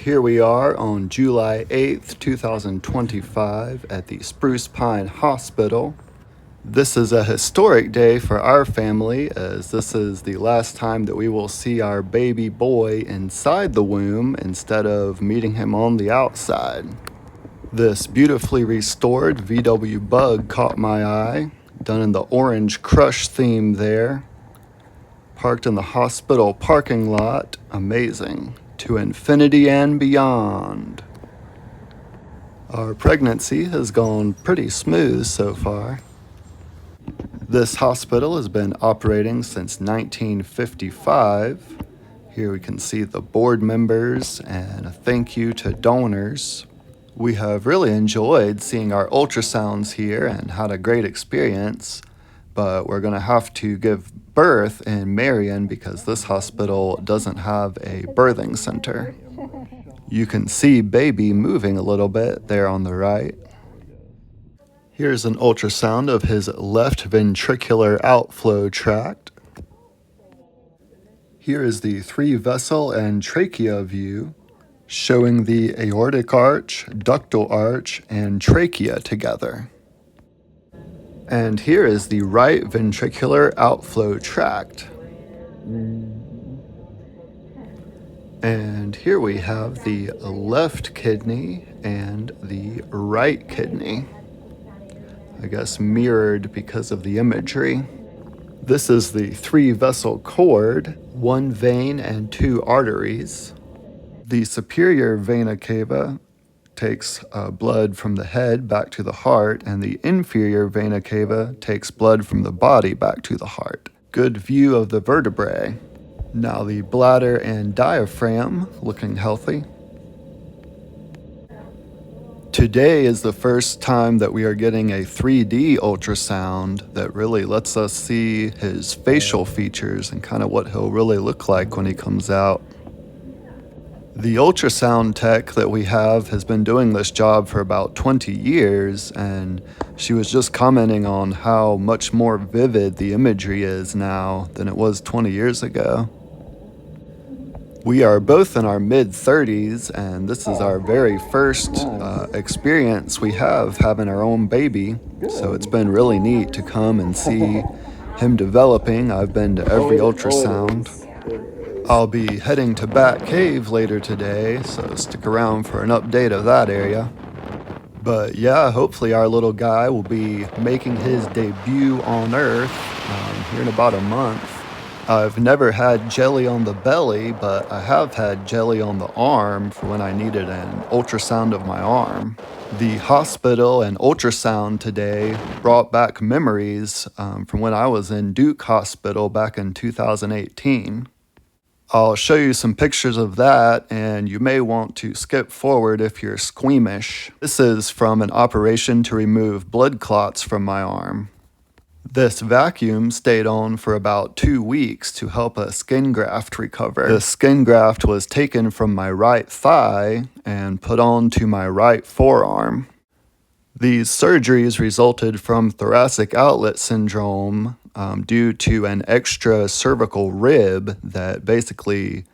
here we are on July 8th, 2025 at the Spruce Pine Hospital. This is a historic day for our family, as this is the last time that we will see our baby boy inside the womb instead of meeting him on the outside. This beautifully restored VW Bug caught my eye, done in the orange crush theme there. Parked in the hospital parking lot, amazing. To infinity and beyond. Our pregnancy has gone pretty smooth so far. This hospital has been operating since 1955. Here we can see the board members and a thank you to donors. We have really enjoyed seeing our ultrasounds here and had a great experience, but we're going to have to give birth in Marion because this hospital doesn't have a birthing center. You can see baby moving a little bit there on the right. Here's an ultrasound of his left ventricular outflow tract. Here is the 3-vessel and trachea view, showing the aortic arch, ductal arch, and trachea together. And here is the right ventricular outflow tract. And here we have the left kidney and the right kidney. I guess mirrored because of the imagery. This is the 3-vessel cord, 1 vein and 2 arteries. The superior vena cava takes blood from the head back to the heart, and the inferior vena cava takes blood from the body back to the heart. Good view of the vertebrae. Now the bladder and diaphragm looking healthy. Today is the first time that we are getting a 3D ultrasound that really lets us see his facial features and kind of what he'll really look like when he comes out. The ultrasound tech that we have has been doing this job for about 20 years, and she was just commenting on how much more vivid the imagery is now than it was 20 years ago. We are both in our mid-30s, and this is our very first experience we have having our own baby, so it's been really neat to come and see him developing. I've been to every ultrasound. I'll be heading to Bat Cave later today, so stick around for an update of that area. But yeah, hopefully our little guy will be making his debut on Earth here in about a month. I've never had jelly on the belly, but I have had jelly on the arm for when I needed an ultrasound of my arm. The hospital and ultrasound today brought back memories from when I was in Duke Hospital back in 2018. I'll show you some pictures of that, and you may want to skip forward if you're squeamish. This is from an operation to remove blood clots from my arm. This vacuum stayed on for about 2 weeks to help a skin graft recover. The skin graft was taken from my right thigh and put onto my right forearm. These surgeries resulted from thoracic outlet syndrome due to an extra cervical rib that basically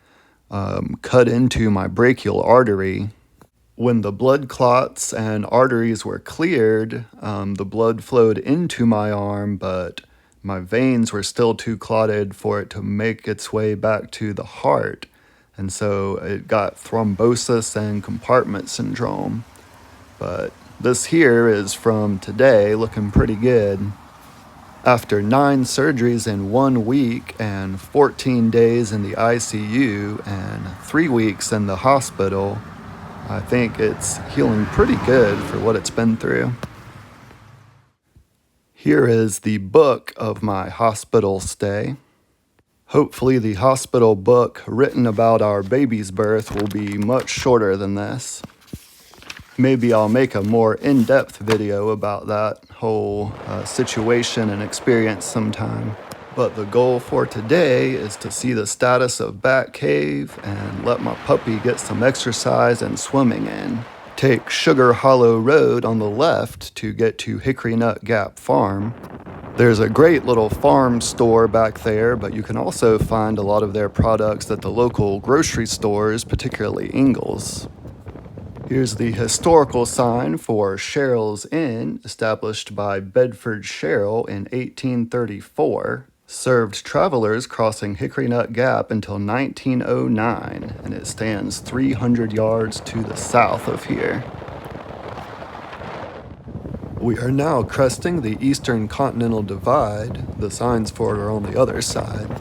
cut into my brachial artery. When the blood clots and arteries were cleared, the blood flowed into my arm, but my veins were still too clotted for it to make its way back to the heart. And so it got thrombosis and compartment syndrome. But this here is from today, looking pretty good. After 9 surgeries in 1 week and 14 days in the ICU and 3 weeks in the hospital, I think it's healing pretty good for what it's been through. Here is the book of my hospital stay. Hopefully the hospital book written about our baby's birth will be much shorter than this. Maybe I'll make a more in-depth video about that whole situation and experience sometime. But the goal for today is to see the status of Bat Cave and let my puppy get some exercise and swimming in. Take Sugar Hollow Road on the left to get to Hickory Nut Gap Farm. There's a great little farm store back there, but you can also find a lot of their products at the local grocery stores, particularly Ingles. Here's the historical sign for Sherrill's Inn, established by Bedford Sherrill in 1834. Served travelers crossing Hickory Nut Gap until 1909, and it stands 300 yards to the south of here. We are now cresting the Eastern Continental Divide. The signs for it are on the other side.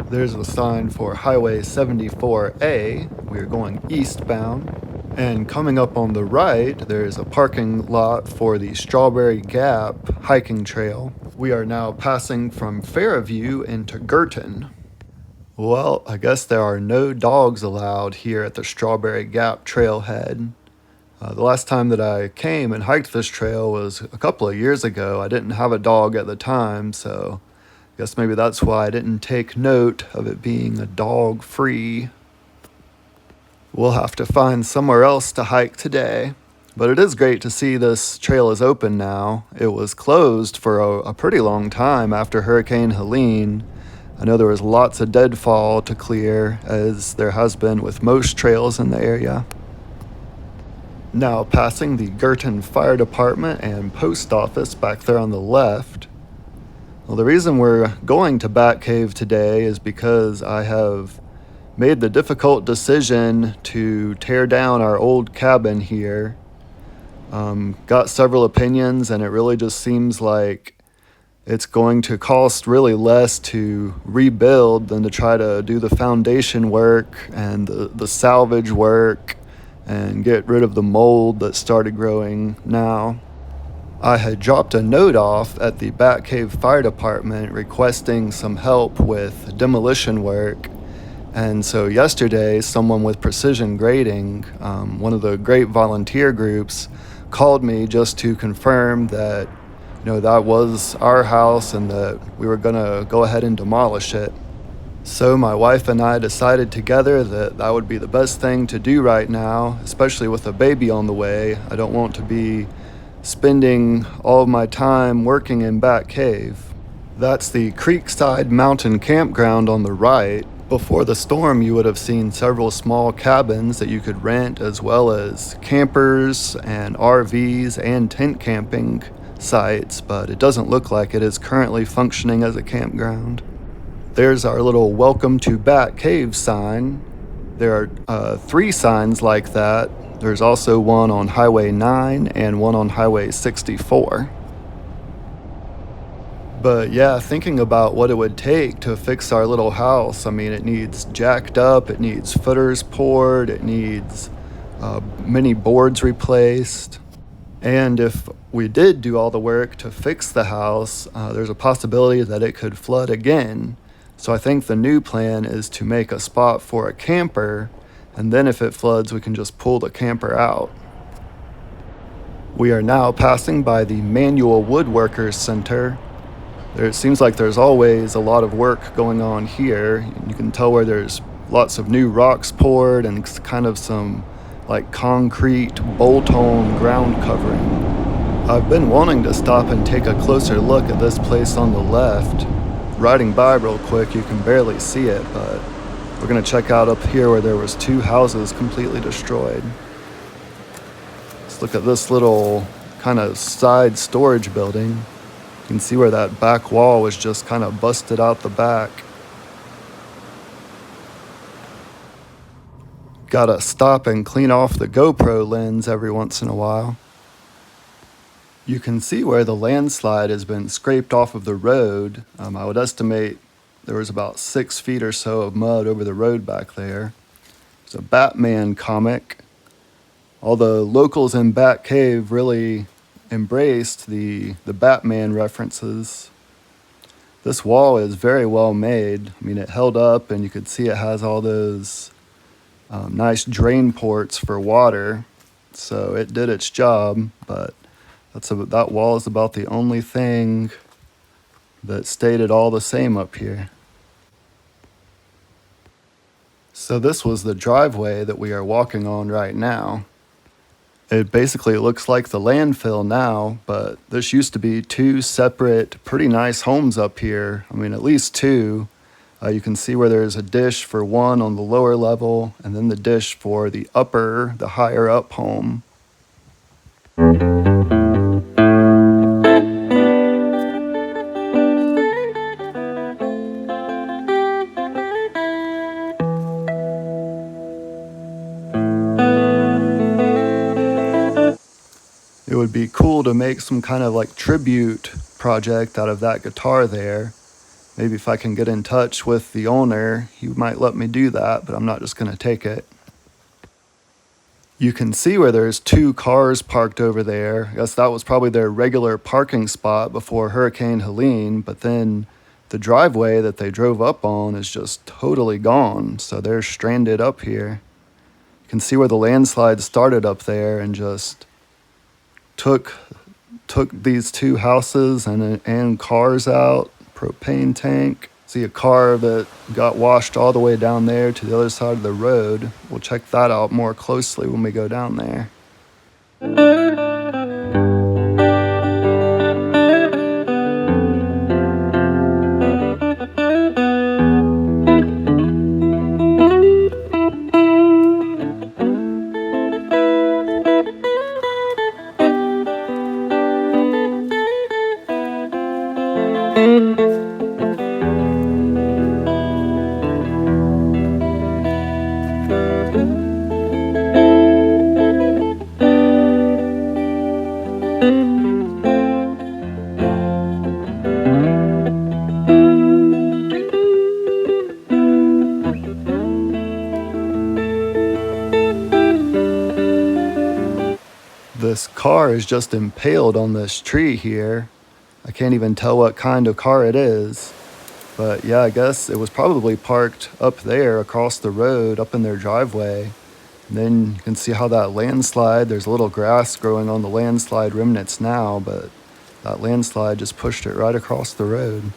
There's a sign for Highway 74A. We are going eastbound. And coming up on the right, there's a parking lot for the Strawberry Gap hiking trail. We are now passing from Fairview into Gerton. Well, I guess there are no dogs allowed here at the Strawberry Gap Trailhead. The last time that I came and hiked this trail was a couple of years ago. I didn't have a dog at the time, so I guess maybe that's why I didn't take note of it being a dog-free. We'll have to find somewhere else to hike today, but it is great to see this trail is open now. It was closed for a pretty long time after Hurricane Helene. I know there was lots of deadfall to clear, as there has been with most trails in the area. Now passing the Gerton Fire Department and Post Office back there on the left. Well, the reason we're going to Bat Cave today is because I have made the difficult decision to tear down our old cabin here. Got several opinions, and it really just seems like it's going to cost really less to rebuild than to try to do the foundation work and the salvage work and get rid of the mold that started growing now. I had dropped a note off at the Batcave Fire Department requesting some help with demolition work. And so yesterday, someone with Precision Grading, one of the great volunteer groups, called me just to confirm that, that was our house and that we were going to go ahead and demolish it. So my wife and I decided together that that would be the best thing to do right now, especially with a baby on the way. I don't want to be spending all of my time working in Bat Cave. That's the Creekside Mountain Campground on the right. Before the storm, you would have seen several small cabins that you could rent, as well as campers and RVs and tent camping sites, but it doesn't look like it is currently functioning as a campground. There's our little Welcome to Bat Cave sign. There are 3 signs like that. There's also one on Highway 9 and one on Highway 64. But yeah, thinking about what it would take to fix our little house, it needs jacked up, it needs footers poured, it needs many boards replaced. And if we did do all the work to fix the house, there's a possibility that it could flood again. So I think the new plan is to make a spot for a camper, and then if it floods, we can just pull the camper out. We are now passing by the Manual Woodworkers Center. It seems like there's always a lot of work going on here. You can tell where there's lots of new rocks poured and kind of some concrete bolt-on ground covering. I've been wanting to stop and take a closer look at this place on the left. Riding by real quick, you can barely see it, but we're gonna check out up here where there was 2 houses completely destroyed. Let's look at this little kind of side storage building. You can see where that back wall was just kind of busted out the back. Gotta stop and clean off the GoPro lens every once in a while. You can see where the landslide has been scraped off of the road. I would estimate there was about 6 feet or so of mud over the road back there. There's a Batman comic. All the locals in Bat Cave really embraced the Batman references. This wall is very well made. It held up, and you could see it has all those nice drain ports for water, so it did its job. But that wall is about the only thing that stayed it all the same up here. So this was the driveway that we are walking on right now. It basically looks like the landfill now, but this used to be two separate, pretty nice homes up here. I mean, at least two. You can see where there's a dish for one on the lower level, and then the dish for the higher up home. It would be cool to make some kind of like tribute project out of that guitar there. Maybe if I can get in touch with the owner, he might let me do that, but I'm not just going to take it. You can see where there's two cars parked over there. I guess that was probably their regular parking spot before Hurricane Helene, but then the driveway that they drove up on is just totally gone, so they're stranded up here. You can see where the landslide started up there and just took these two houses and cars out, propane tank. See a car that got washed all the way down there to the other side of the road. We'll check that out more closely when we go down there. This car is just impaled on this tree here. I can't even tell what kind of car it is. But yeah, I guess it was probably parked up there across the road, up in their driveway. And then you can see how that landslide, there's a little grass growing on the landslide remnants now, but that landslide just pushed it right across the road.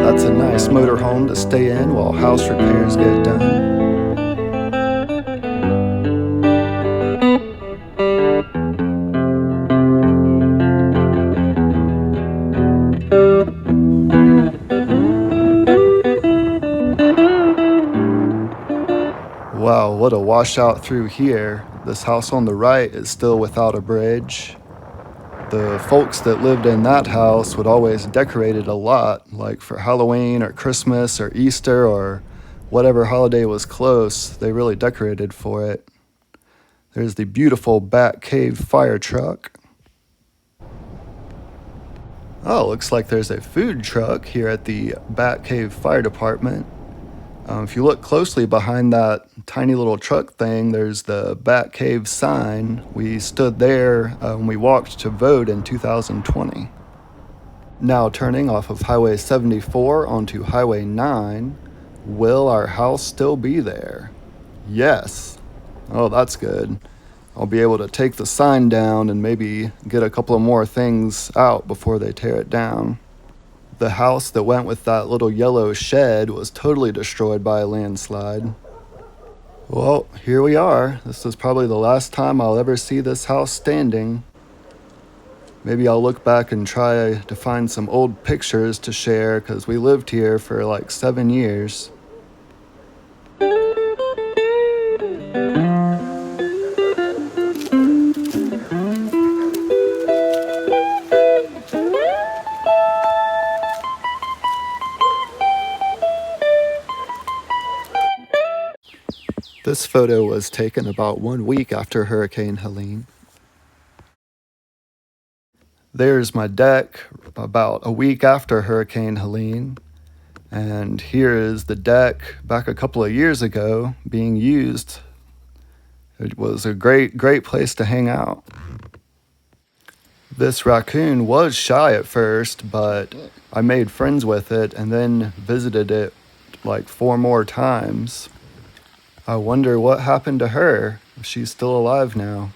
That's a nice motorhome to stay in while house repairs get done. Wow, what a washout through here. This house on the right is still without a bridge. The folks that lived in that house would always decorate it a lot, like for Halloween or Christmas or Easter or whatever holiday was close, they really decorated for it. There's the beautiful Bat Cave fire truck. Oh, looks like there's a food truck here at the Bat Cave Fire Department. If you look closely behind that tiny little truck thing, there's the Bat Cave sign. We stood there when we walked to vote in 2020. Now turning off of Highway 74 onto Highway 9, will our house still be there? Yes. Oh, that's good. I'll be able to take the sign down and maybe get a couple of more things out before they tear it down. The house that went with that little yellow shed was totally destroyed by a landslide. Well, here we are. This is probably the last time I'll ever see this house standing. Maybe I'll look back and try to find some old pictures to share because we lived here for like 7 years. This photo was taken about 1 week after Hurricane Helene. There's my deck about a week after Hurricane Helene. And here is the deck back a couple of years ago being used. It was a great place to hang out. This raccoon was shy at first, but I made friends with it and then visited it like 4 more times. I wonder what happened to her, if she's still alive now.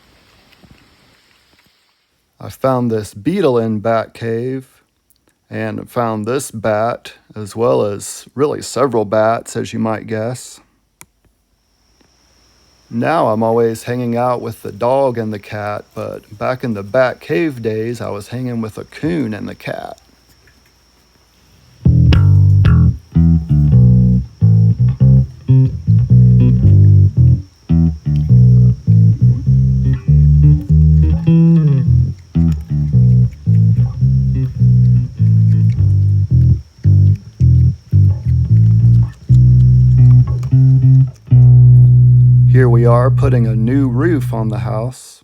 I found this beetle in Bat Cave, and found this bat, as well as really several bats, as you might guess. Now I'm always hanging out with the dog and the cat, but back in the Bat Cave days, I was hanging with a coon and the cat. Here we are putting a new roof on the house.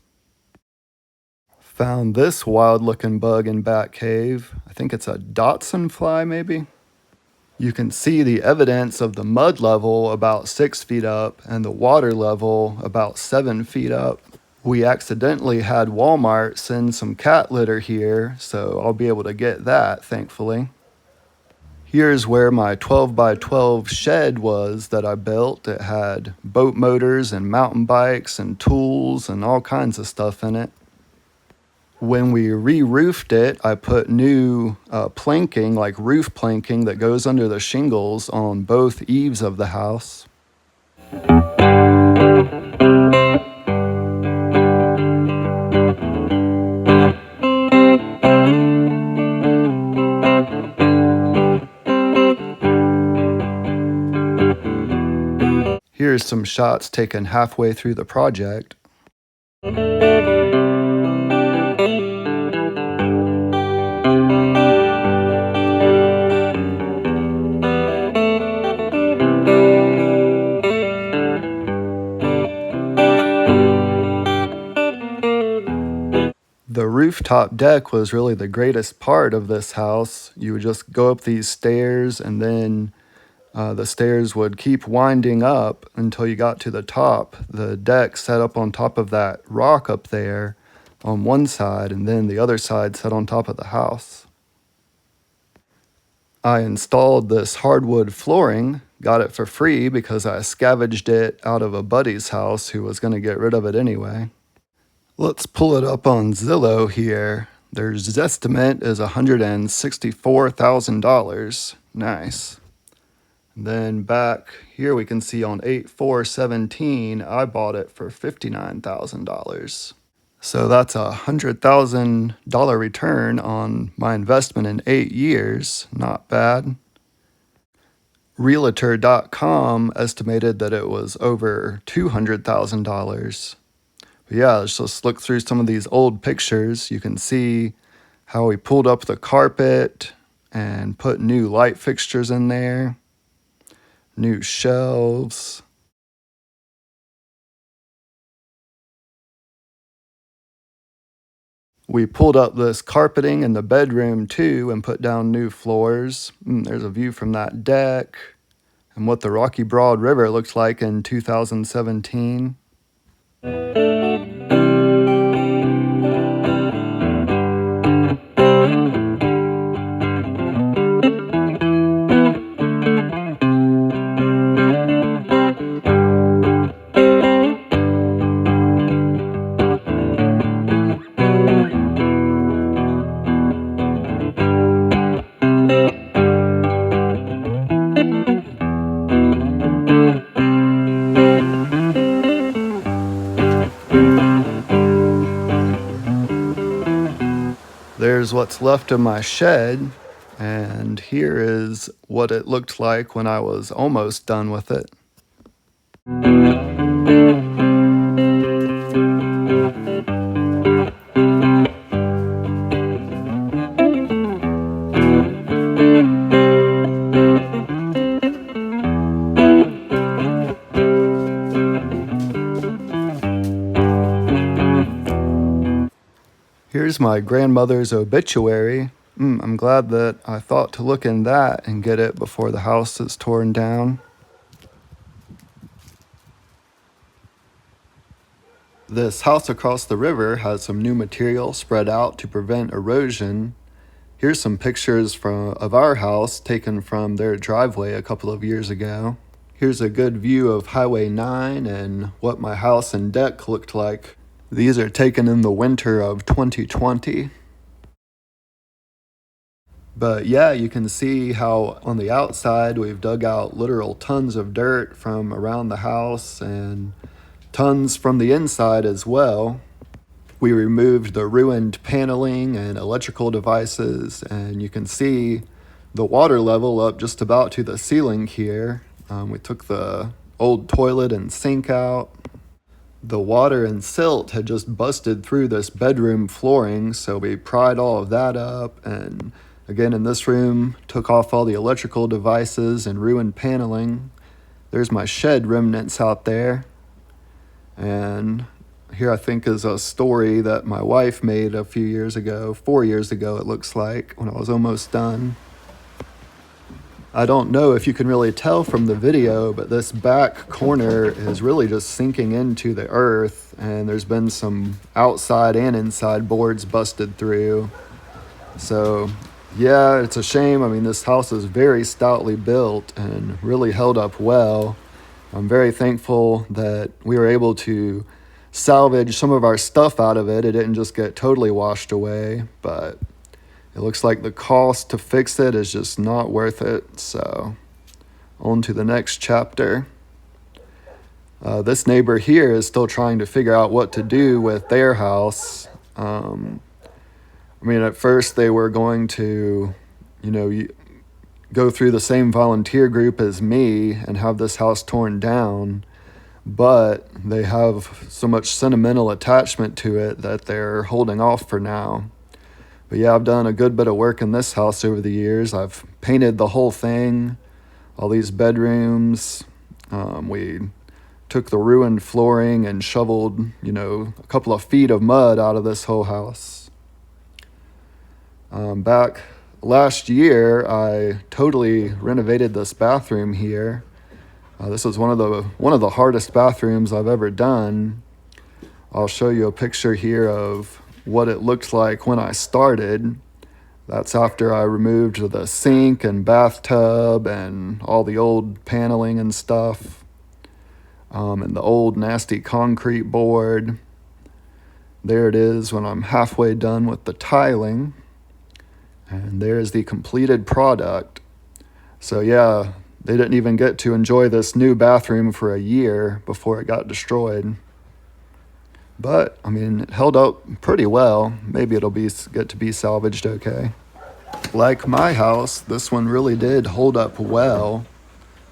Found this wild looking bug in Bat Cave. I think it's a Dobson fly maybe. You can see the evidence of the mud level about 6 feet up and the water level about 7 feet up. We accidentally had Walmart send some cat litter here, so I'll be able to get that, thankfully. Here's where my 12 by 12 shed was that I built. It had boat motors and mountain bikes and tools and all kinds of stuff in it. When we re-roofed it, I put new planking, like roof planking that goes under the shingles on both eaves of the house. Here's some shots taken halfway through the project. The rooftop deck was really the greatest part of this house. You would just go up these stairs, and then the stairs would keep winding up until you got to the top. The deck set up on top of that rock up there on one side, and then the other side set on top of the house. I installed this hardwood flooring, got it for free because I scavenged it out of a buddy's house who was going to get rid of it anyway. Let's pull it up on Zillow here. Their estimate is $164,000. Nice. Then back here we can see on 8/4/17, I bought it for $59,000. So that's a $100,000 return on my investment in 8 years. Not bad. Realtor.com estimated that it was over $200,000. But yeah, let's just look through some of these old pictures. You can see how we pulled up the carpet and put new light fixtures in there. New shelves. We pulled up this carpeting in the bedroom too and put down new floors. There's a view from that deck and what the Rocky Broad River looked like in 2017. There's what's left of my shed, and here is what it looked like when I was almost done with it. Here's my grandmother's obituary. I'm glad that I thought to look in that and get it before the house is torn down. This house across the river has some new material spread out to prevent erosion. Here's some pictures of our house taken from their driveway a couple of years ago. Here's a good view of Highway 9 and what my house and deck looked like. These are taken in the winter of 2020. But yeah, you can see how on the outside we've dug out literal tons of dirt from around the house and tons from the inside as well. We removed the ruined paneling and electrical devices, and you can see the water level up just about to the ceiling here. We took the old toilet and sink out. The water and silt had just busted through this bedroom flooring, so we pried all of that up, and again in this room took off all the electrical devices and ruined paneling. There's my shed remnants out there, and here I think is a story that my wife made a few years ago, 4 years ago it looks like, when I was almost done. I don't know if you can really tell from the video, but this back corner is really just sinking into the earth, and there's been some outside and inside boards busted through. So yeah, it's a shame. I mean, this house is very stoutly built and really held up well. I'm very thankful that we were able to salvage some of our stuff out of it. It didn't just get totally washed away, but it looks like the cost to fix it is just not worth it. So on to the next chapter. This neighbor here is still trying to figure out what to do with their house. I mean, at first they were going to, go through the same volunteer group as me and have this house torn down, but they have so much sentimental attachment to it that they're holding off for now. But yeah, I've done a good bit of work in this house over the years. I've painted the whole thing, all these bedrooms. We took the ruined flooring and shoveled, a couple of feet of mud out of this whole house. Back last year, I totally renovated this bathroom here. This was one of the hardest bathrooms I've ever done. I'll show you a picture here of what it looked like when I started. That's after I removed the sink and bathtub and all the old paneling and stuff, and the old nasty concrete board. There it is when I'm halfway done with the tiling, and there's the completed product. So yeah, they didn't even get to enjoy this new bathroom for a year before it got destroyed. But, I mean, it held up pretty well. Maybe it'll get to be salvaged okay. Like my house, this one really did hold up well,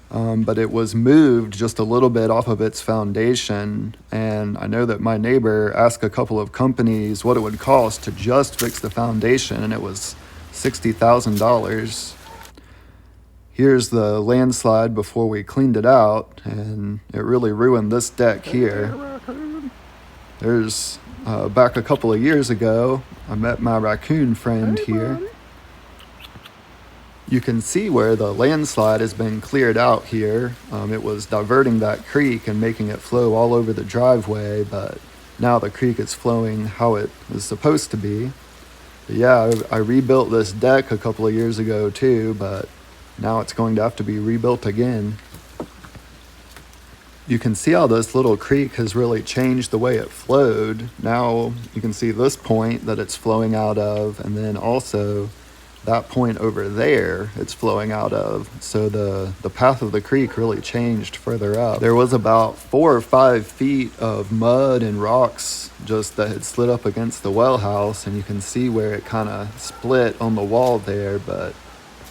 but it was moved just a little bit off of its foundation. And I know that my neighbor asked a couple of companies what it would cost to just fix the foundation, and it was $60,000. Here's the landslide before we cleaned it out, and it really ruined this deck here. There's, back a couple of years ago, I met my raccoon friend here. You can see where the landslide has been cleared out here. It was diverting that creek and making it flow all over the driveway, but now the creek is flowing how it is supposed to be. But yeah, I rebuilt this deck a couple of years ago too, but now it's going to have to be rebuilt again. You can see how this little creek has really changed the way it flowed. Now you can see this point that it's flowing out of, and then also that point over there it's flowing out of. So the path of the creek really changed further up. There was about 4 or 5 feet of mud and rocks just that had slid up against the well house, and you can see where it kind of split on the wall there. But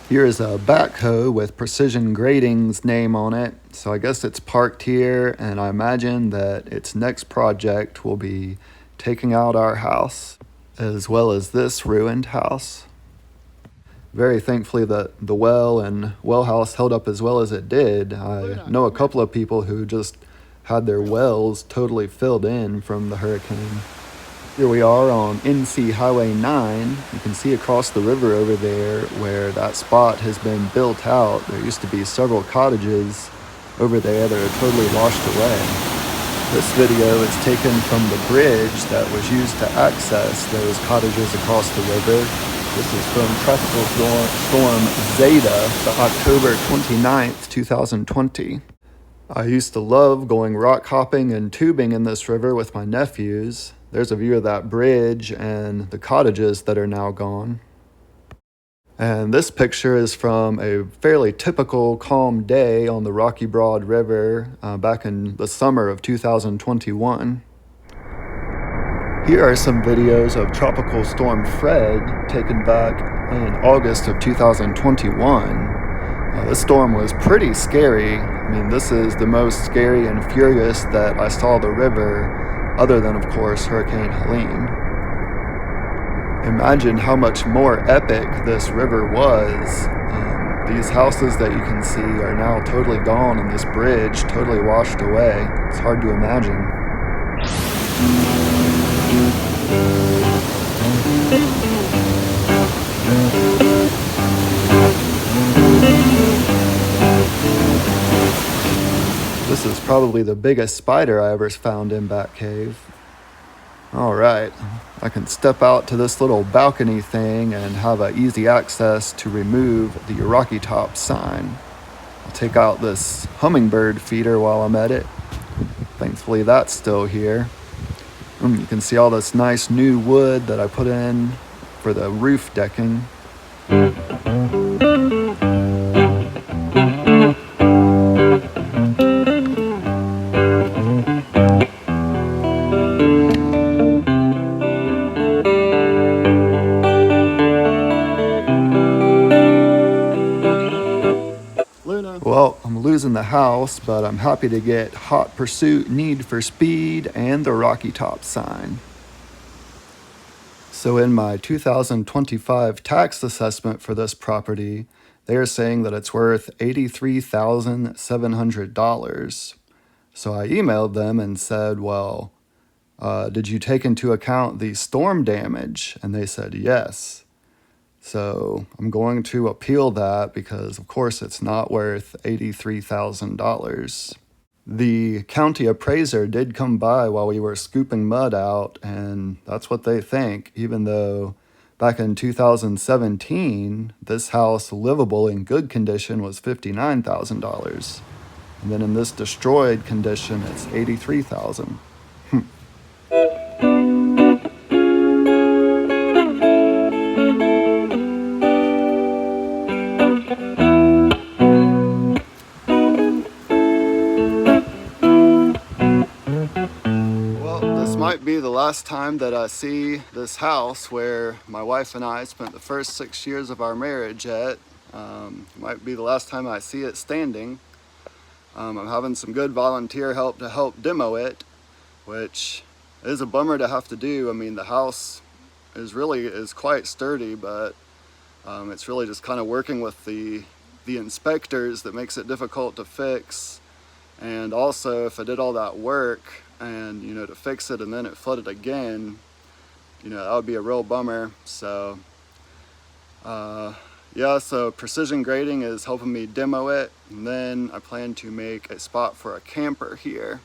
here is a backhoe with Precision Grading's name on it. So I guess it's parked here, and I imagine that its next project will be taking out our house, as well as this ruined house. Very thankfully that the well and well house held up as well as it did. I know a couple of people who just had their wells totally filled in from the hurricane. Here we are on NC Highway 9. You can see across the river over there where that spot has been built out. There used to be several cottages over there that are totally washed away. This video is taken from the bridge that was used to access those cottages across the river. This is from Tropical Storm Zeta, the October 29th, 2020. I used to love going rock hopping and tubing in this river with my nephews. There's a view of that bridge and the cottages that are now gone. And this picture is from a fairly typical calm day on the Rocky Broad River back in the summer of 2021. Here are some videos of Tropical Storm Fred taken back in August of 2021. This storm was pretty scary. I mean, this is the most scary and furious that I saw the river, other than, of course, Hurricane Helene. Imagine how much more epic this river was. These houses that you can see are now totally gone, and this bridge totally washed away. It's hard to imagine. This is probably the biggest spider I ever found in Bat Cave. Alright, I can step out to this little balcony thing and have easy access to remove the Rocky Top sign. I'll take out this hummingbird feeder while I'm at it. Thankfully that's still here. You can see all this nice new wood that I put in for the roof decking. Well, I'm losing the house, but I'm happy to get Hot Pursuit, Need for Speed, and the Rocky Top sign. So in my 2025 tax assessment for this property, they are saying that it's worth $83,700. So I emailed them and said, well, did you take into account the storm damage? And they said yes. So I'm going to appeal that because, of course, it's not worth $83,000. The county appraiser did come by while we were scooping mud out, and that's what they think, even though back in 2017, this house, livable in good condition, was $59,000. And then in this destroyed condition, it's $83,000. Be the last time that I see this house where my wife and I spent the first 6 years of our marriage at. Might be the last time I see it standing. I'm having some good volunteer help to help demo it, which is a bummer to have to do. I mean, the house is quite sturdy, but it's really just kind of working with the inspectors that makes it difficult to fix. And also, if I did all that work and to fix it and then it flooded again, that would be a real bummer. So yeah, so Precision Grading is helping me demo it, and then I plan to make a spot for a camper here.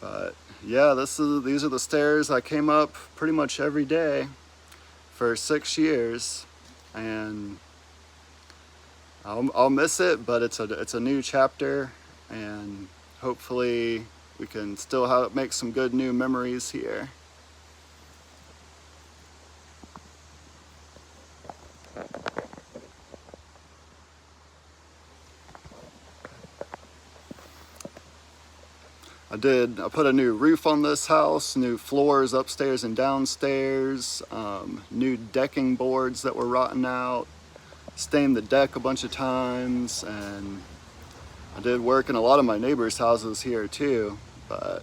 But yeah, these are the stairs I came up pretty much every day for 6 years, and I'll miss it, but it's a new chapter, and hopefully we can still make some good new memories here. I put a new roof on this house, new floors upstairs and downstairs, new decking boards that were rotten out, stained the deck a bunch of times, and I did work in a lot of my neighbors' houses here too, but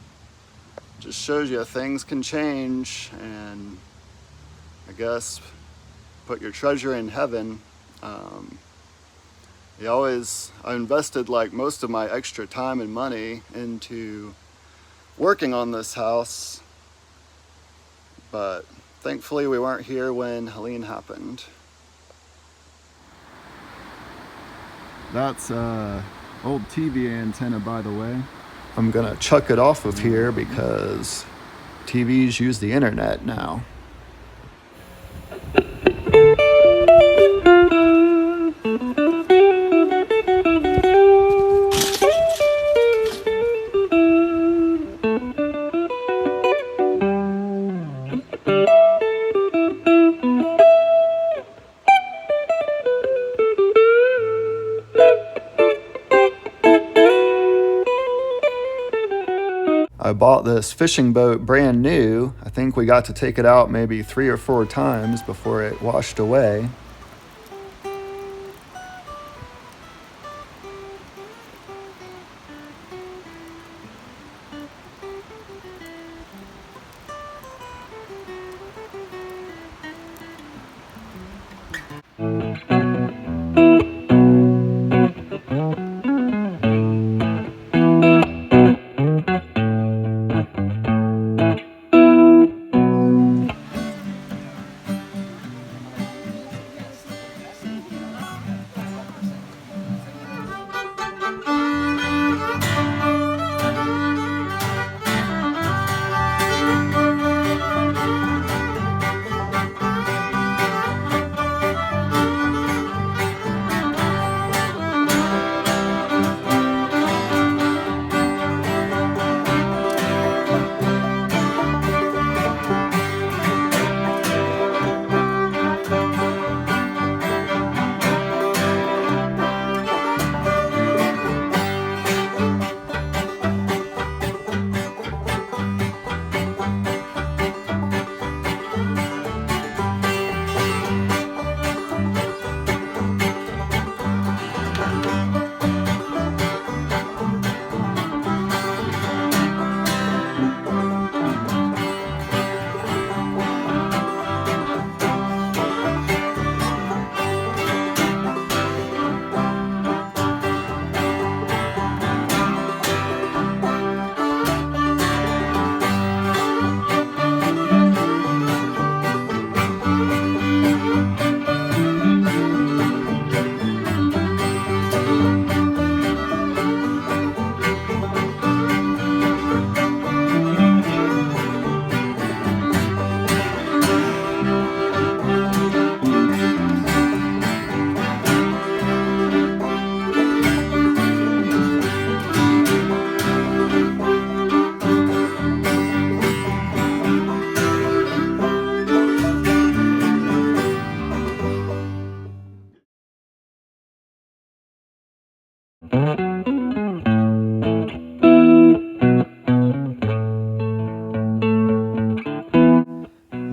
just shows you things can change, and I guess put your treasure in heaven. I invested like most of my extra time and money into working on this house, but thankfully we weren't here when Helene happened. That's old TV antenna, by the way. I'm gonna chuck it off of here because TVs use the internet now. I bought this fishing boat brand new. I think we got to take it out maybe 3 or 4 times before it washed away.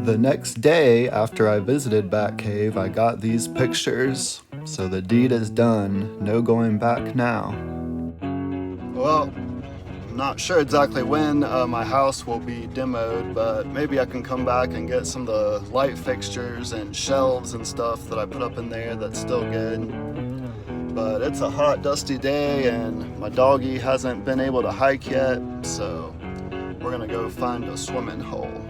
The next day after I visited Batcave, I got these pictures, so the deed is done, no going back now. Well, I'm not sure exactly when my house will be demoed, but maybe I can come back and get some of the light fixtures and shelves and stuff that I put up in there that's still good. But it's a hot, dusty day and my doggy hasn't been able to hike yet, so we're gonna go find a swimming hole.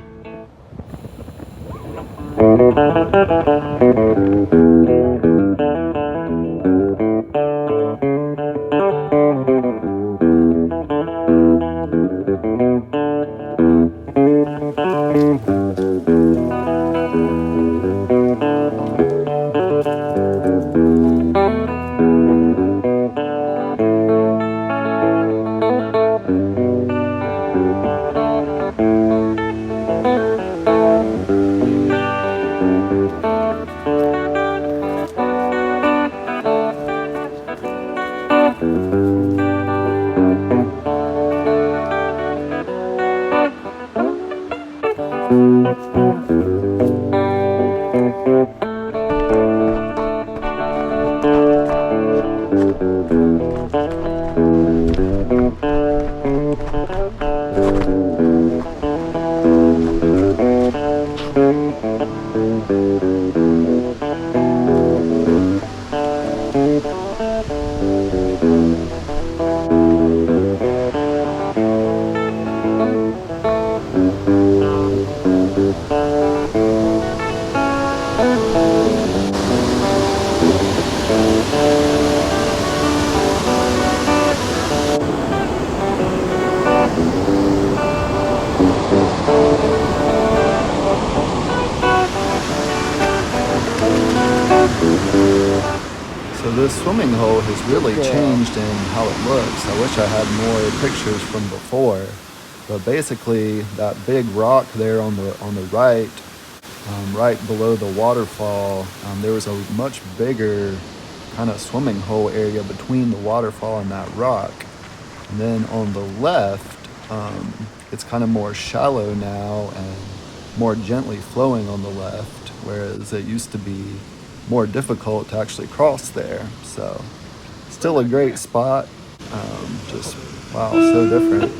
So this swimming hole has really changed in how it looks. I wish I had more pictures from before. But basically, that big rock there on the right, right below the waterfall, there was a much bigger kind of swimming hole area between the waterfall and that rock. And then on the left, It's kind of more shallow now and more gently flowing on the left, whereas it used to be more difficult to actually cross there. So still a great spot. Just, wow, so different.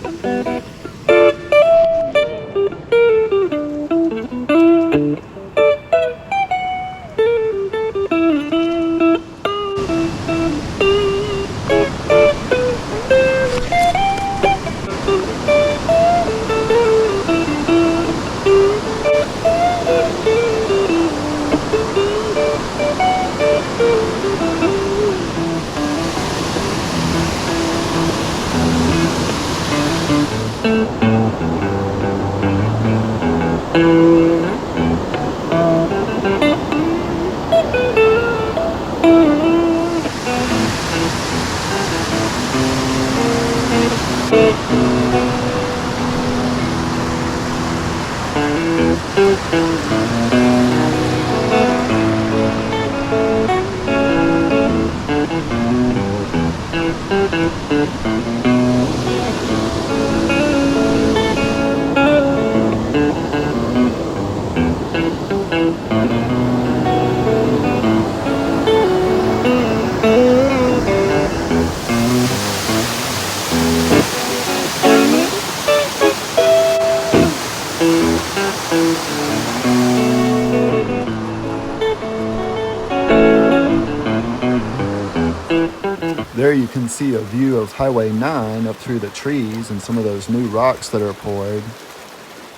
There you can see a view of Highway 9 up through the trees and some of those new rocks that are poured.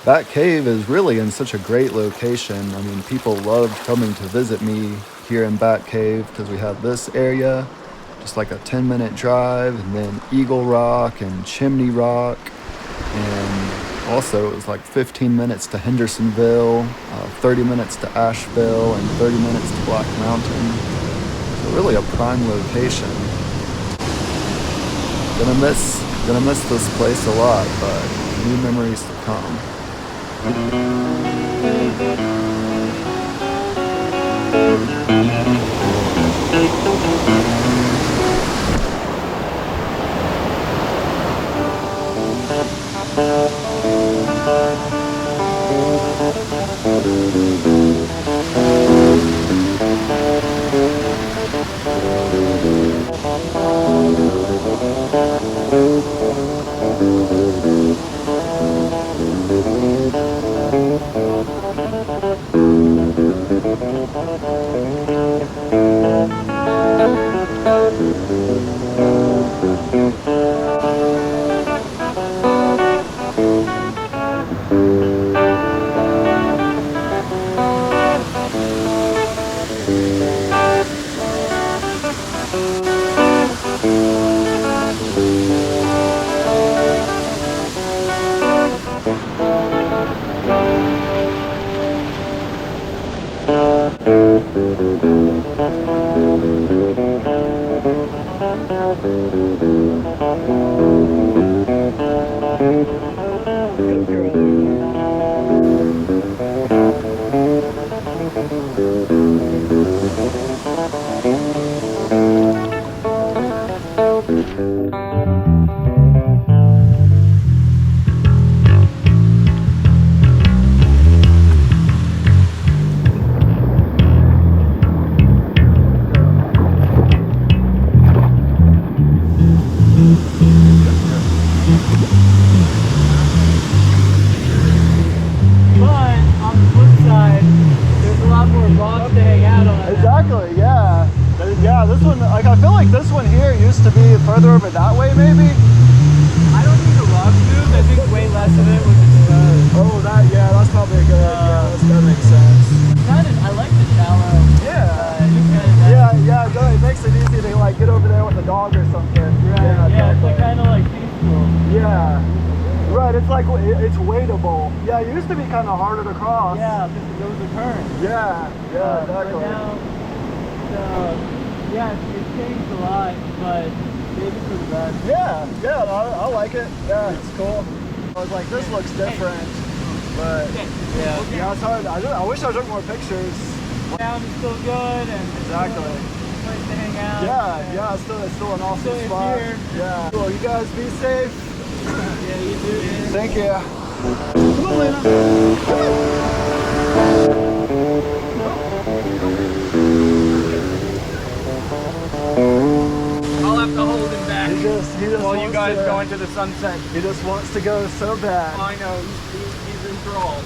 That cave is really in such a great location. I mean, people loved coming to visit me here in Bat Cave because we have this area, just like a 10-minute drive, and then Eagle Rock and Chimney Rock. And also it was like 15 minutes to Hendersonville, 30 minutes to Asheville, and 30 minutes to Black Mountain. So really a prime location. Gonna miss this place a lot, but new memories to come. Further over that way, maybe? I don't think the rock moved. I think way less of it was exposed. Oh, that's probably a good idea. That makes sense. I like the shallow. Yeah, it makes it easy to like get over there with a dog or something. Right. Yeah, it's like, kind of like peaceful. Yeah. Right, it's like, it's wadeable. Yeah, it used to be kind of harder to cross. Yeah, because there was a current. Yeah, exactly. But now, it's changed a lot, but maybe for the best. Yeah, I like it. Yeah, it's cool. I was like, this looks different, but yeah, it's hard. I wish I took more pictures. Sound is still good, and exactly. Place to hang out. Yeah, it's still an awesome spot. Here. Yeah. Well, you guys be safe. Yeah, you dude. Thank you. Come on, Lena. I'll have to hold him back. He just while you wants guys to, go into the sunset. He just wants to go so bad. I know, he's enthralled.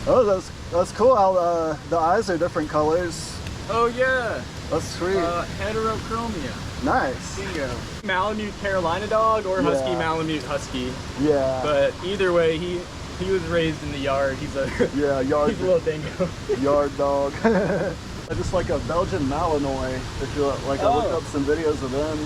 Oh, that's cool. How the eyes are different colors. Oh yeah. That's sweet. Heterochromia. Nice. Bingo. Malamute Carolina dog or Husky Malamute Husky. Yeah. But either way, he was raised in the yard. He's a yard. He's a little dingo. Yard dog. I just like a Belgian Malinois. If you like, I looked up some videos of them.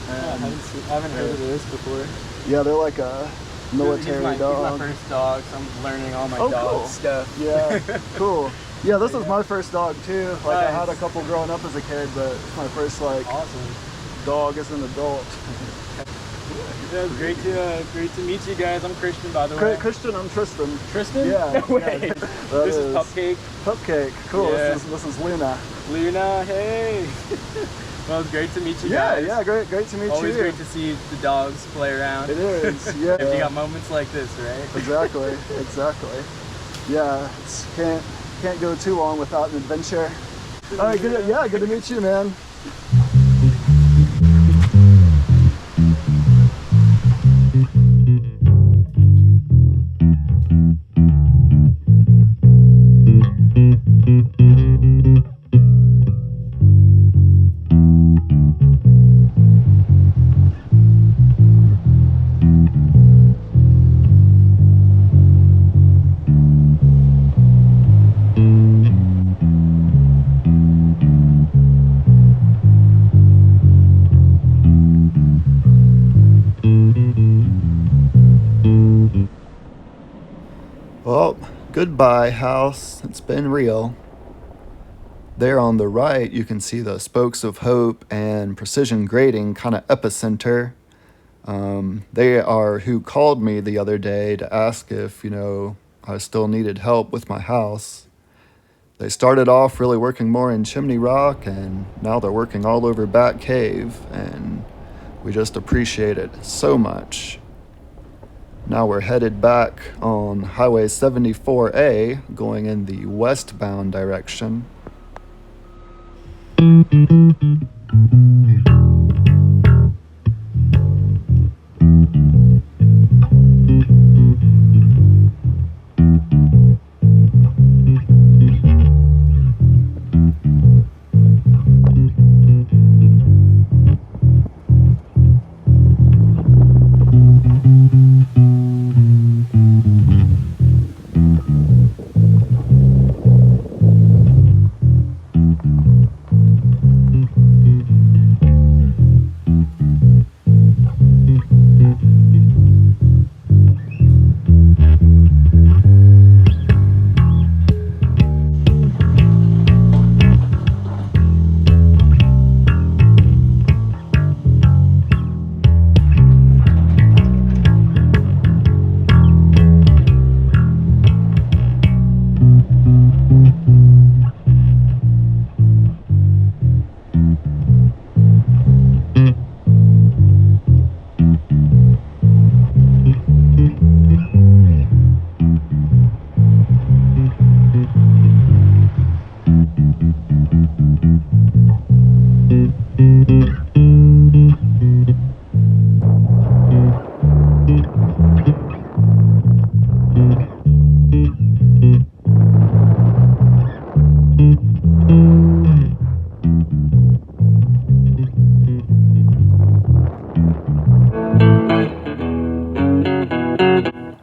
And I haven't heard of this before. Yeah, they're like a military He's dog. my first dog, so I'm learning all my dog cool. stuff. Yeah, cool. Yeah, this is my first dog too. Like Nice. I had a couple growing up as a kid, but it's my first like Awesome. dog as an adult. Yeah, great to meet you guys. I'm Christian, by the way. Christian, I'm Tristan. Tristan? Yeah. No way. Yeah, This is Pupcake. Pupcake. Cool. Yeah. This is Luna. Luna, hey. Well, it's great to meet you Yeah, guys. yeah, great to meet Always you. great to see the dogs play around. It is, yeah. If you got moments like this, right? Exactly. Yeah, can't go too long without an adventure. All right, good to meet you, man. Well, goodbye, house. It's been real. There on the right, you can see the Spokes of Hope and Precision Grading kind of epicenter. They are who called me the other day to ask if, I still needed help with my house. They started off really working more in Chimney Rock, and now they're working all over Bat Cave, and we just appreciate it so much. Now we're headed back on Highway 74A, going in the westbound direction.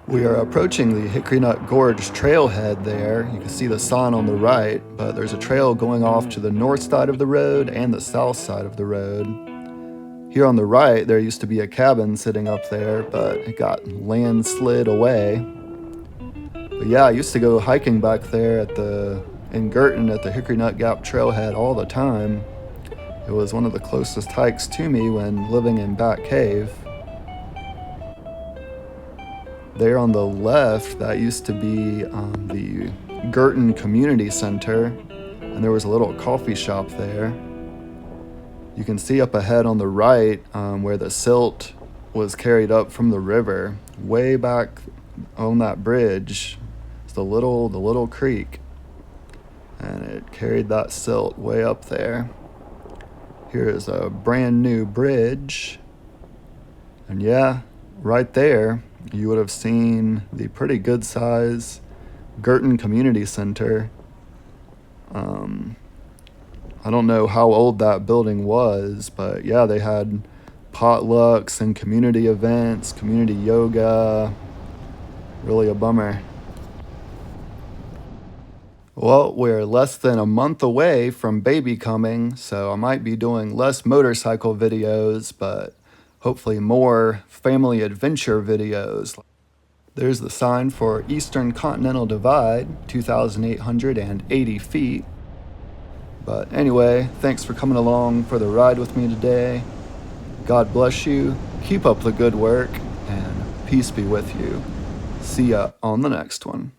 We are approaching the Hickory Nut Gorge trailhead there. You can see the sign on the right, but there's a trail going off to the north side of the road and the south side of the road. Here on the right, there used to be a cabin sitting up there, but it got landslid away. But yeah, I used to go hiking back there in Gerton at the Hickory Nut Gap Trailhead all the time. It was one of the closest hikes to me when living in Bat Cave. There on the left, that used to be the Gerton Community Center, and there was a little coffee shop there. You can see up ahead on the right where the silt was carried up from the river way back on that bridge. It's the little creek, and it carried that silt way up there. Here is a brand new bridge, and yeah, right there you would have seen the pretty good size Gerton Community Center. I don't know how old that building was, but yeah, they had potlucks and community events, community yoga. Really a bummer. Well, we're less than a month away from baby coming, so I might be doing less motorcycle videos, but hopefully more family adventure videos. There's the sign for Eastern Continental Divide, 2,880 feet. But anyway, thanks for coming along for the ride with me today. God bless you, keep up the good work, and peace be with you. See ya on the next one.